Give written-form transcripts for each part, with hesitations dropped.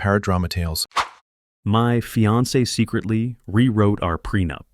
paradrama tales. My fiancée secretly rewrote our prenup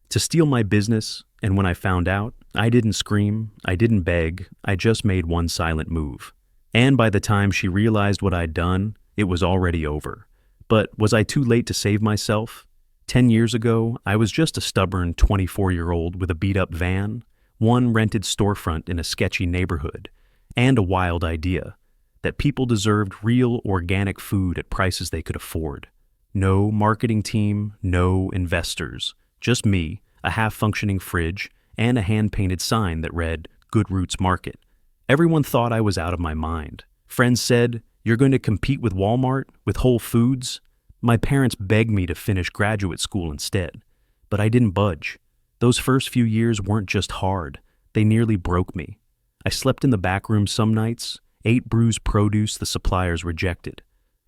to steal my business, and when I found out, I didn't scream, I didn't beg, I just made one silent move. And by the time she realized what I'd done, it was already over. But was I too late to save myself? 10 years ago, I was just a stubborn 24-year-old with a beat-up van, one rented storefront in a sketchy neighborhood, and a wild idea that people deserved real organic food at prices they could afford. No marketing team, no investors, just me, a half-functioning fridge, and a hand-painted sign that read, Good Roots Market. Everyone thought I was out of my mind. Friends said, "You're going to compete with Walmart, with Whole Foods?" My parents begged me to finish graduate school instead, but I didn't budge. Those first few years weren't just hard, they nearly broke me. I slept in the back room some nights, ate bruised produce the suppliers rejected.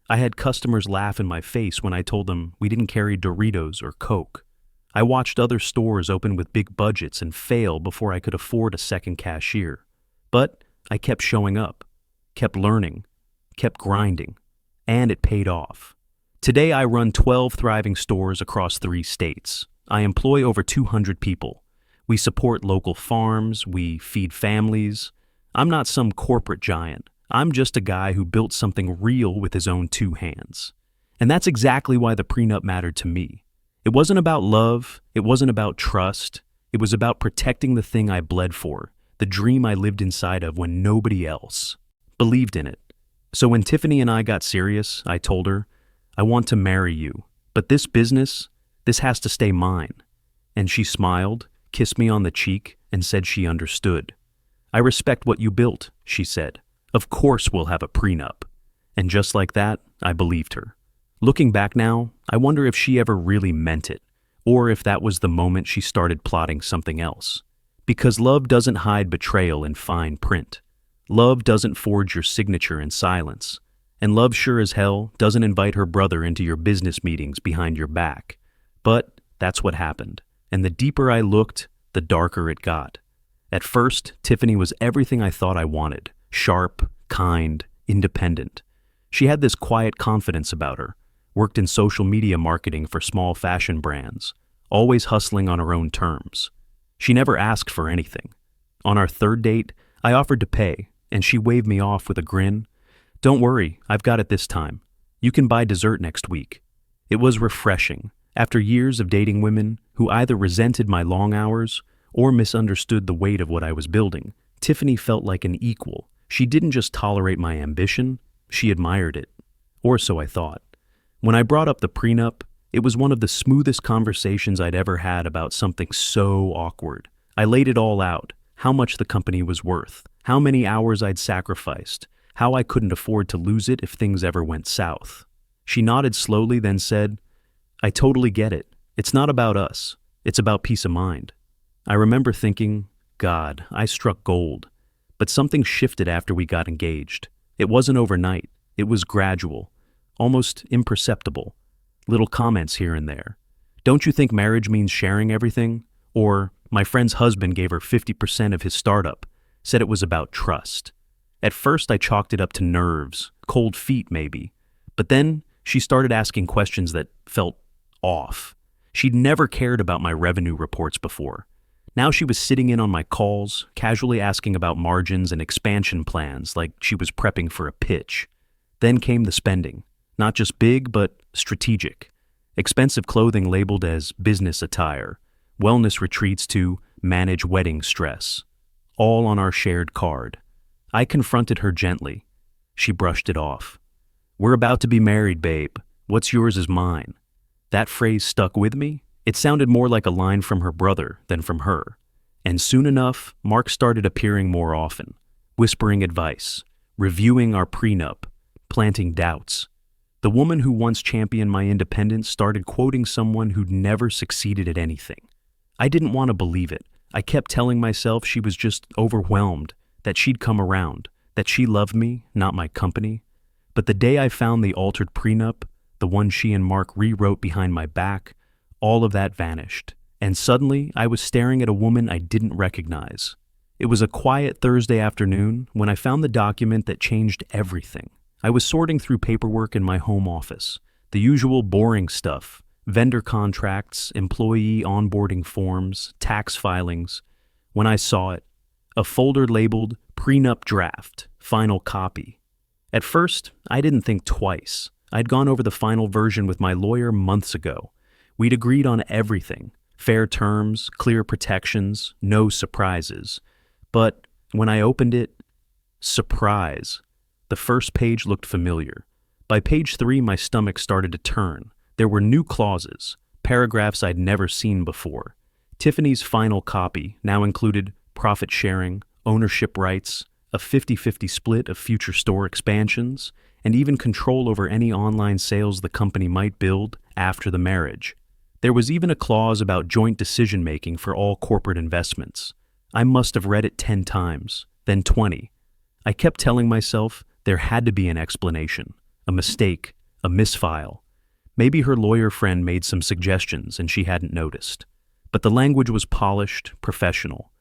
I had customers laugh in my face when I told them we didn't carry Doritos or Coke. I watched other stores open with big budgets and fail before I could afford a second cashier. But I kept showing up, kept learning, kept grinding, and it paid off. Today I run 12 thriving stores across 3 states. I employ over 200 people. We support local farms, we feed families. I'm not some corporate giant. I'm just a guy who built something real with his own 2 hands. And that's exactly why the prenup mattered to me. It wasn't about love, it wasn't about trust, it was about protecting the thing I bled for, the dream I lived inside of when nobody else believed in it. So when Tiffany and I got serious, I told her, I want to marry you, but this business, this has to stay mine. And she smiled, kissed me on the cheek, and said she understood. I respect what you built, she said. Of course we'll have a prenup. And just like that, I believed her. Looking back now, I wonder if she ever really meant it, or if that was the moment she started plotting something else. Because love doesn't hide betrayal in fine print. Love doesn't forge your signature in silence. And love sure as hell doesn't invite her brother into your business meetings behind your back. But that's what happened. And the deeper I looked, the darker it got. At first, Tiffany was everything I thought I wanted. Sharp, kind, independent. She had this quiet confidence about her. Worked in social media marketing for small fashion brands. Always hustling on her own terms. She never asked for anything. On our 3rd date, I offered to pay, and she waved me off with a grin. Don't worry, I've got it this time. You can buy dessert next week. It was refreshing. After years of dating women who either resented my long hours or misunderstood the weight of what I was building, Tiffany felt like an equal. She didn't just tolerate my ambition, she admired it. Or so I thought. When I brought up the prenup, it was one of the smoothest conversations I'd ever had about something so awkward. I laid it all out, how much the company was worth, how many hours I'd sacrificed, how I couldn't afford to lose it if things ever went south. She nodded slowly, then said, I totally get it. It's not about us. It's about peace of mind. I remember thinking, God, I struck gold. But something shifted after we got engaged. It wasn't overnight. It was gradual, almost imperceptible. Little comments here and there. Don't you think marriage means sharing everything? Or, my friend's husband gave her 50% of his startup, said it was about trust. At first I chalked it up to nerves, cold feet maybe. But then she started asking questions that felt off. She'd never cared about my revenue reports before. Now she was sitting in on my calls, casually asking about margins and expansion plans like she was prepping for a pitch. Then came the spending. Not just big, but strategic. Expensive clothing labeled as business attire. Wellness retreats to manage wedding stress. All on our shared card. I confronted her gently. She brushed it off. We're about to be married, babe. What's yours is mine. That phrase stuck with me. It sounded more like a line from her brother than from her. And soon enough, Mark started appearing more often, whispering advice, reviewing our prenup, planting doubts. The woman who once championed my independence started quoting someone who'd never succeeded at anything. I didn't want to believe it. I kept telling myself she was just overwhelmed, that she'd come around, that she loved me, not my company. But the day I found the altered prenup, the one she and Mark rewrote behind my back, all of that vanished. And suddenly, I was staring at a woman I didn't recognize. It was a quiet Thursday afternoon when I found the document that changed everything. I was sorting through paperwork in my home office, the usual boring stuff, vendor contracts, employee onboarding forms, tax filings, when I saw it, a folder labeled Prenup Draft, Final Copy. At first, I didn't think twice. I'd gone over the final version with my lawyer months ago. We'd agreed on everything, fair terms, clear protections, no surprises. But when I opened it, surprise. The first page looked familiar. By page 3, my stomach started to turn. There were new clauses, paragraphs I'd never seen before. Tiffany's final copy now included profit sharing, ownership rights, a 50-50 split of future store expansions, and even control over any online sales the company might build after the marriage. There was even a clause about joint decision-making for all corporate investments. I must have read it 10 times, then 20. I kept telling myself there had to be an explanation, a mistake, a misfile. Maybe her lawyer friend made some suggestions and she hadn't noticed. But the language was polished, professional.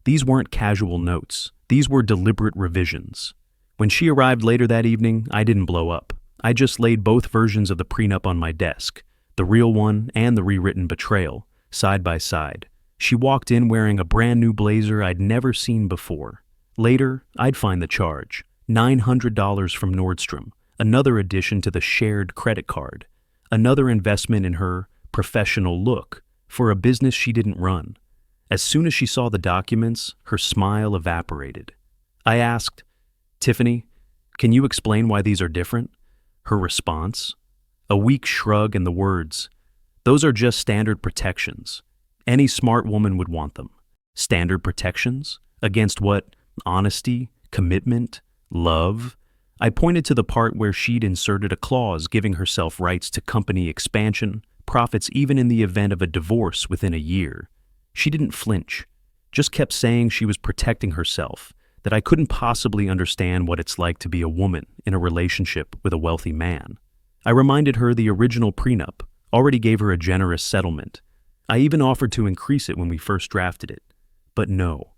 These weren't casual notes. These were deliberate revisions. When she arrived later that evening, I didn't blow up. I just laid both versions of the prenup on my desk, the real one and the rewritten betrayal, side by side. She walked in wearing a brand new blazer I'd never seen before. Later, I'd find the charge, $900 from Nordstrom, another addition to the shared credit card, another investment in her professional look for a business she didn't run. As soon as she saw the documents, her smile evaporated. I asked, "Tiffany, can you explain why these are different?" Her response? A weak shrug and the words, "Those are just standard protections. Any smart woman would want them." Standard protections? Against what? Honesty? Commitment? Love? I pointed to the part where she'd inserted a clause giving herself rights to company expansion, profits even in the event of a divorce within a year. She didn't flinch, just kept saying she was protecting herself, that I couldn't possibly understand what it's like to be a woman in a relationship with a wealthy man. I reminded her the original prenup already gave her a generous settlement. I even offered to increase it when we first drafted it. But no,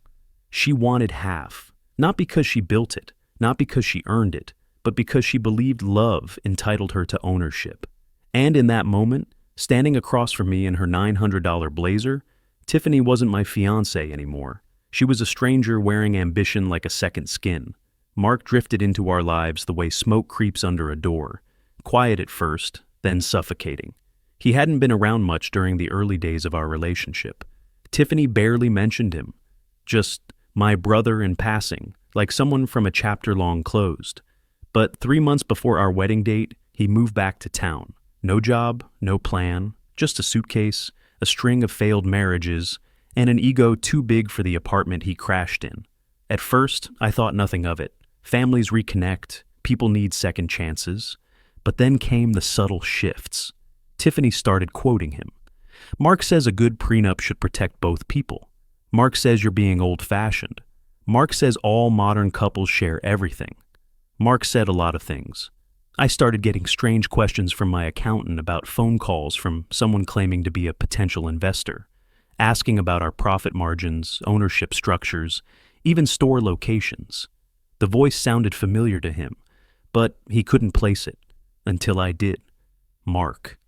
she wanted half, not because she built it, not because she earned it, but because she believed love entitled her to ownership. And in that moment, standing across from me in her $900 blazer, Tiffany wasn't my fiancée anymore. She was a stranger wearing ambition like a second skin. Mark drifted into our lives the way smoke creeps under a door, quiet at first, then suffocating. He hadn't been around much during the early days of our relationship. Tiffany barely mentioned him. Just my brother in passing, like someone from a chapter long closed. But 3 months before our wedding date, he moved back to town. No job, no plan, just a suitcase, a string of failed marriages, and an ego too big for the apartment he crashed in. At first, I thought nothing of it. Families reconnect, people need second chances. But then came the subtle shifts. Tiffany started quoting him. "Mark says a good prenup should protect both people. Mark says you're being old-fashioned. Mark says all modern couples share everything." Mark said a lot of things. I started getting strange questions from my accountant about phone calls from someone claiming to be a potential investor, asking about our profit margins, ownership structures, even store locations. The voice sounded familiar to him, but he couldn't place it, until I did. Mark.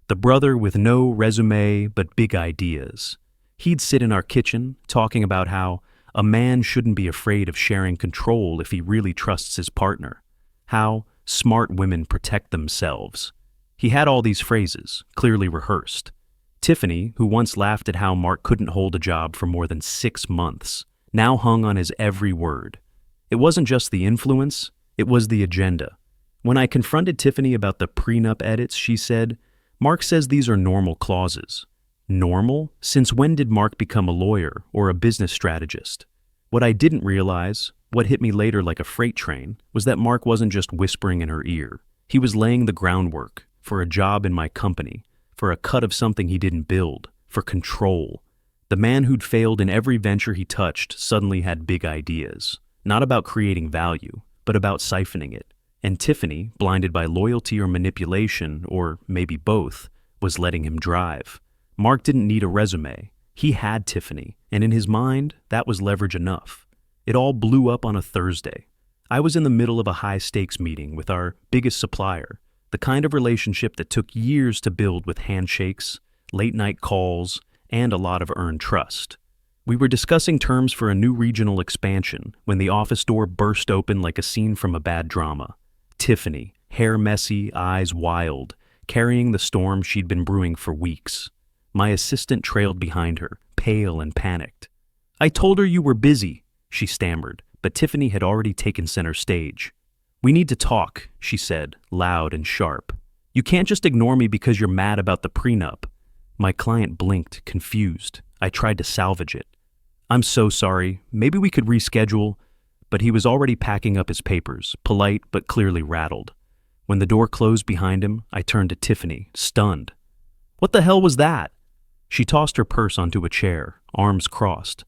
The brother with no resume but big ideas. He'd sit in our kitchen talking about how a man shouldn't be afraid of sharing control if he really trusts his partner. How smart women protect themselves. He had all these phrases, clearly rehearsed. Tiffany, who once laughed at how Mark couldn't hold a job for more than 6 months, now hung on his every word. It wasn't just the influence, it was the agenda. When I confronted Tiffany about the prenup edits, she said, "Mark says these are normal clauses." Normal? Since when did Mark become a lawyer or a business strategist? What I didn't realize, what hit me later like a freight train, was that Mark wasn't just whispering in her ear. He was laying the groundwork for a job in my company, for a cut of something he didn't build, for control. The man who'd failed in every venture he touched suddenly had big ideas, not about creating value, but about siphoning it. And Tiffany, blinded by loyalty or manipulation, or maybe both, was letting him drive. Mark didn't need a resume. He had Tiffany, and in his mind, that was leverage enough. It all blew up on a Thursday. I was in the middle of a high-stakes meeting with our biggest supplier, the kind of relationship that took years to build with handshakes, late-night calls, and a lot of earned trust. We were discussing terms for a new regional expansion when the office door burst open like a scene from a bad drama. Tiffany, hair messy, eyes wild, carrying the storm she'd been brewing for weeks. My assistant trailed behind her, pale and panicked. "I told her you were busy," she stammered, but Tiffany had already taken center stage. "We need to talk," she said, loud and sharp. "You can't just ignore me because you're mad about the prenup." My client blinked, confused. I tried to salvage it. "I'm so sorry. Maybe we could reschedule." But he was already packing up his papers, polite but clearly rattled. When the door closed behind him, I turned to Tiffany, stunned. "What the hell was that?" She tossed her purse onto a chair, arms crossed.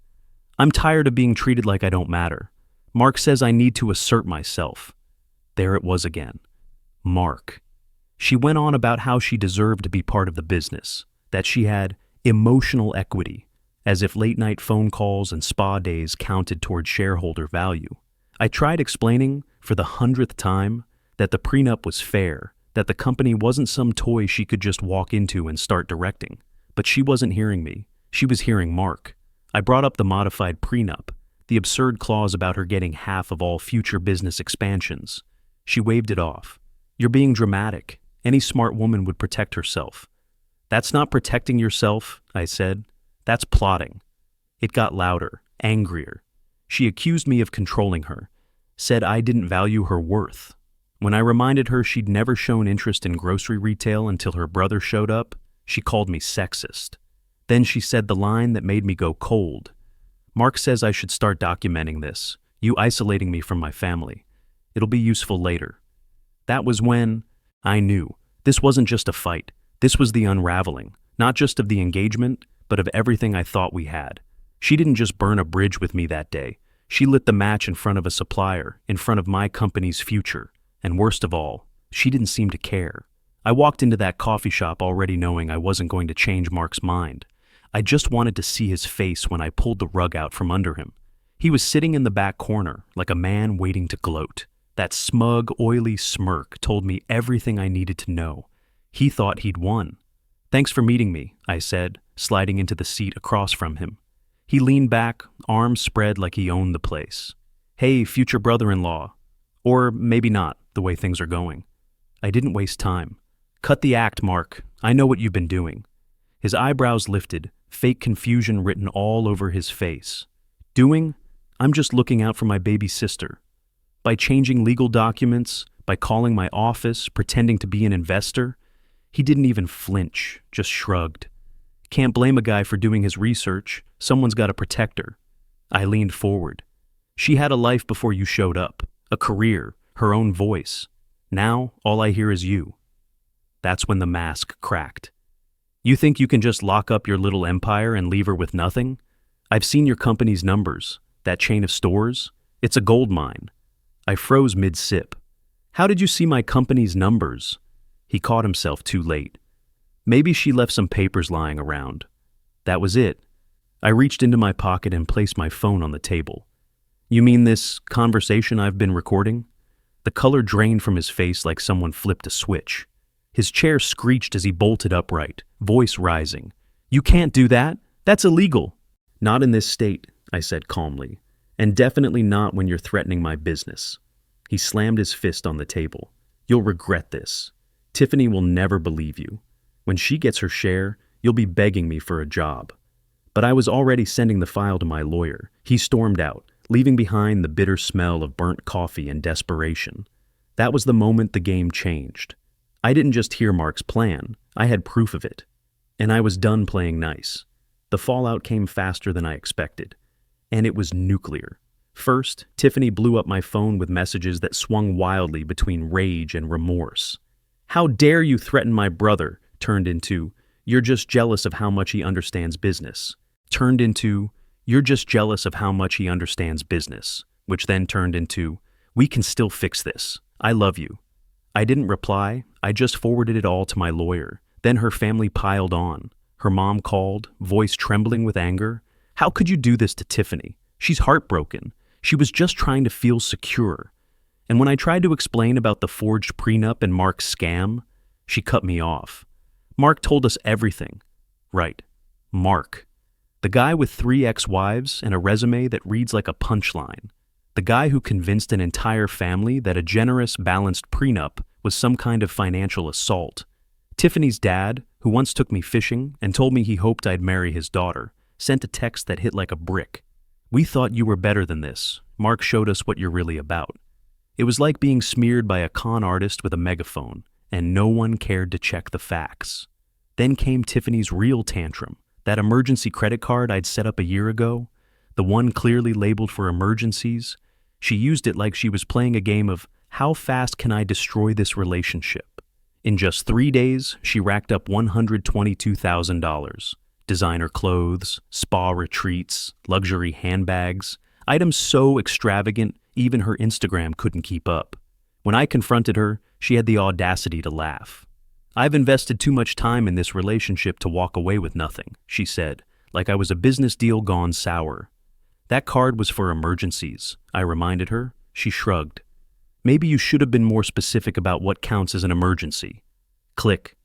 "I'm tired of being treated like I don't matter. Mark says I need to assert myself." There it was again. Mark. She went on about how she deserved to be part of the business, that she had emotional equity, as if late-night phone calls and spa days counted toward shareholder value. I tried explaining, for the 100th time, that the prenup was fair, that the company wasn't some toy she could just walk into and start directing. But she wasn't hearing me. She was hearing Mark. I brought up the modified prenup, the absurd clause about her getting half of all future business expansions. She waved it off. "You're being dramatic. Any smart woman would protect herself." "That's not protecting yourself," I said. "That's plotting." It got louder, angrier. She accused me of controlling her, said I didn't value her worth. When I reminded her she'd never shown interest in grocery retail until her brother showed up, she called me sexist. Then she said the line that made me go cold. "Mark says I should start documenting this, you isolating me from my family. It'll be useful later." That was when I knew this wasn't just a fight. This was the unraveling, not just of the engagement, but of everything I thought we had. She didn't just burn a bridge with me that day. She lit the match in front of a supplier, in front of my company's future. And worst of all, she didn't seem to care. I walked into that coffee shop already knowing I wasn't going to change Mark's mind. I just wanted to see his face when I pulled the rug out from under him. He was sitting in the back corner, like a man waiting to gloat. That smug, oily smirk told me everything I needed to know. He thought he'd won. "Thanks for meeting me," I said, sliding into the seat across from him. He leaned back, arms spread like he owned the place. "Hey, future brother-in-law." Or maybe not, the way things are going. I didn't waste time. "Cut the act, Mark. I know what you've been doing." His eyebrows lifted, fake confusion written all over his face. "Doing? I'm just looking out for my baby sister. By changing legal documents, by calling my office, pretending to be an investor." He didn't even flinch, just shrugged. "Can't blame a guy for doing his research. Someone's got to protect her." I leaned forward. "She had a life before you showed up, a career, her own voice. Now, all I hear is you." That's when the mask cracked. "You think you can just lock up your little empire and leave her with nothing? I've seen your company's numbers, that chain of stores. It's a gold mine." I froze mid-sip. "How did you see my company's numbers?" He caught himself too late. "Maybe she left some papers lying around." That was it. I reached into my pocket and placed my phone on the table. "You mean this conversation I've been recording?" The color drained from his face like someone flipped a switch. His chair screeched as he bolted upright, voice rising. "You can't do that. That's illegal." "Not in this state," I said calmly, "and definitely not when you're threatening my business." He slammed his fist on the table. "You'll regret this. Tiffany will never believe you. When she gets her share, you'll be begging me for a job." But I was already sending the file to my lawyer. He stormed out, leaving behind the bitter smell of burnt coffee and desperation. That was the moment the game changed. I didn't just hear Mark's plan, I had proof of it. And I was done playing nice. The fallout came faster than I expected. And it was nuclear. First, Tiffany blew up my phone with messages that swung wildly between rage and remorse. "How dare you threaten my brother?" turned into, "You're just jealous of how much he understands business." Turned into, "You're just jealous of how much he understands business," which then turned into, "We can still fix this. I love you." I didn't reply. I just forwarded it all to my lawyer. Then her family piled on. Her mom called, voice trembling with anger. "How could you do this to Tiffany? She's heartbroken. She was just trying to feel secure." And when I tried to explain about the forged prenup and Mark's scam, she cut me off. Mark told us everything. Right. Mark. The guy with 3 ex-wives and a resume that reads like a punchline. The guy who convinced an entire family that a generous, balanced prenup was some kind of financial assault. Tiffany's dad, who once took me fishing and told me he hoped I'd marry his daughter, sent a text that hit like a brick. "We thought you were better than this. Mark showed us what you're really about." It was like being smeared by a con artist with a megaphone, and no one cared to check the facts. Then came Tiffany's real tantrum. That emergency credit card I'd set up a year ago, the one clearly labeled for emergencies, she used it like she was playing a game of how fast can I destroy this relationship. In just 3 days, she racked up $122,000. Designer clothes, spa retreats, luxury handbags, items so extravagant even her Instagram couldn't keep up. When I confronted her, she had the audacity to laugh. "I've invested too much time in this relationship to walk away with nothing," she said, like I was a business deal gone sour. "That card was for emergencies," I reminded her. She shrugged. "Maybe you should have been more specific about what counts as an emergency." Click.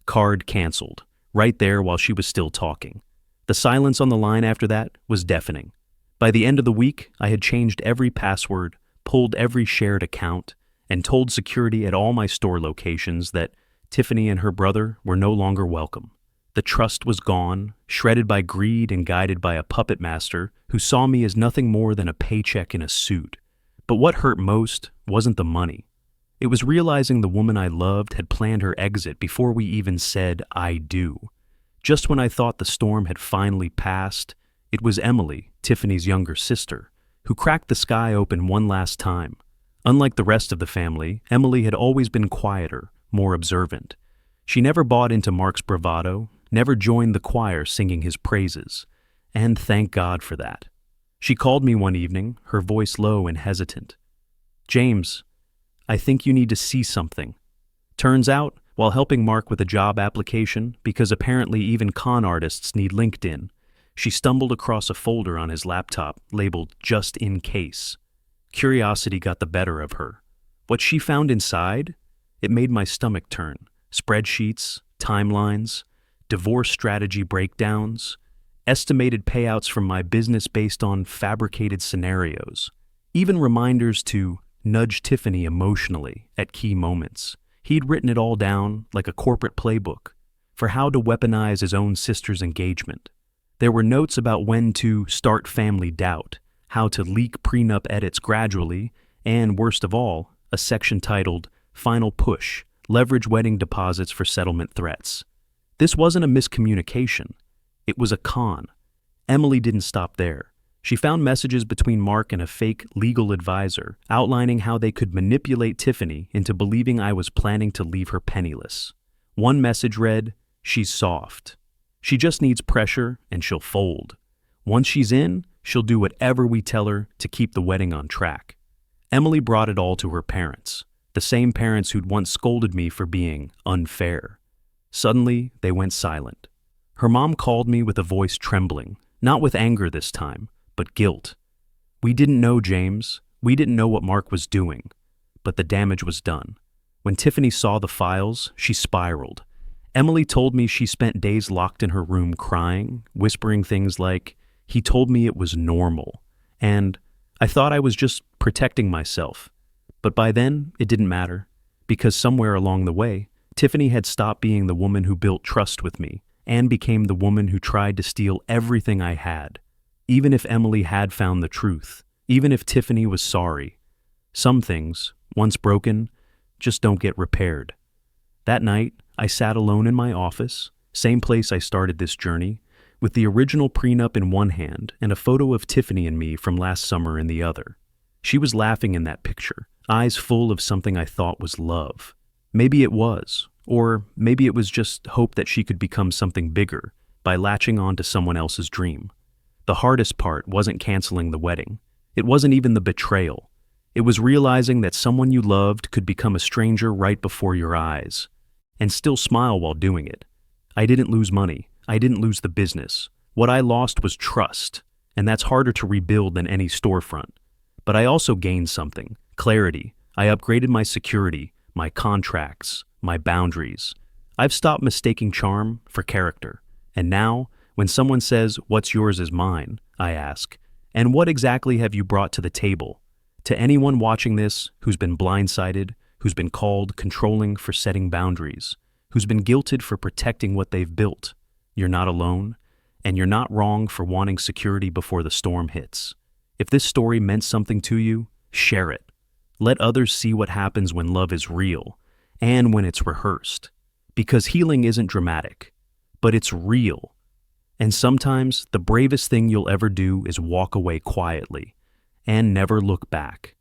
Card canceled, right there while she was still talking. The silence on the line after that was deafening. By the end of the week, I had changed every password, pulled every shared account, and told security at all my store locations that Tiffany and her brother were no longer welcome. The trust was gone, shredded by greed and guided by a puppet master who saw me as nothing more than a paycheck in a suit. But what hurt most wasn't the money. It was realizing the woman I loved had planned her exit before we even said, "I do." Just when I thought the storm had finally passed, it was Emily, Tiffany's younger sister, who cracked the sky open one last time. Unlike the rest of the family, Emily had always been quieter, more observant. She never bought into Mark's bravado, never joined the choir singing his praises, and thank God for that. She called me one evening, her voice low and hesitant. "James, I think you need to see something." Turns out, while helping Mark with a job application, because apparently even con artists need LinkedIn, she stumbled across a folder on his laptop labeled "Just in Case." Curiosity got the better of her. What she found inside? It made my stomach turn. Spreadsheets, timelines, divorce strategy breakdowns, estimated payouts from my business based on fabricated scenarios, even reminders to nudge Tiffany emotionally at key moments. He'd written it all down like a corporate playbook for how to weaponize his own sister's engagement. There were notes about when to start family doubt, how to leak prenup edits gradually, and worst of all, a section titled "Final Push, Leverage Wedding Deposits for Settlement Threats." This wasn't a miscommunication. It was a con. Emily didn't stop there. She found messages between Mark and a fake legal advisor outlining how they could manipulate Tiffany into believing I was planning to leave her penniless. One message read, "She's soft. She just needs pressure and she'll fold. Once she's in, she'll do whatever we tell her to keep the wedding on track." Emily brought it all to her parents, the same parents who'd once scolded me for being unfair. Suddenly, they went silent. Her mom called me with a voice trembling, not with anger this time, but guilt. "We didn't know, James. We didn't know what Mark was doing." But the damage was done. When Tiffany saw the files, she spiraled. Emily told me she spent days locked in her room crying, whispering things like, "He told me it was normal," and I thought I was just protecting myself. But by then, it didn't matter, because somewhere along the way, Tiffany had stopped being the woman who built trust with me and became the woman who tried to steal everything I had. Even if Emily had found the truth, even if Tiffany was sorry, some things, once broken, just don't get repaired. That night, I sat alone in my office, same place I started this journey, with the original prenup in one hand and a photo of Tiffany and me from last summer in the other. She was laughing in that picture, eyes full of something I thought was love. Maybe it was, or maybe it was just hope that she could become something bigger by latching on to someone else's dream. The hardest part wasn't canceling the wedding. It wasn't even the betrayal. It was realizing that someone you loved could become a stranger right before your eyes, and still smile while doing it. I didn't lose money. I didn't lose the business. What I lost was trust, and that's harder to rebuild than any storefront. But I also gained something, clarity, I upgraded my security, my contracts, my boundaries. I've stopped mistaking charm for character. And now, when someone says, "What's yours is mine," I ask, "And what exactly have you brought to the table?" To anyone watching this who's been blindsided, who's been called controlling for setting boundaries, who's been guilted for protecting what they've built, you're not alone, and you're not wrong for wanting security before the storm hits. If this story meant something to you, share it. Let others see what happens when love is real and when it's rehearsed. Because healing isn't dramatic, but it's real. And sometimes the bravest thing you'll ever do is walk away quietly and never look back.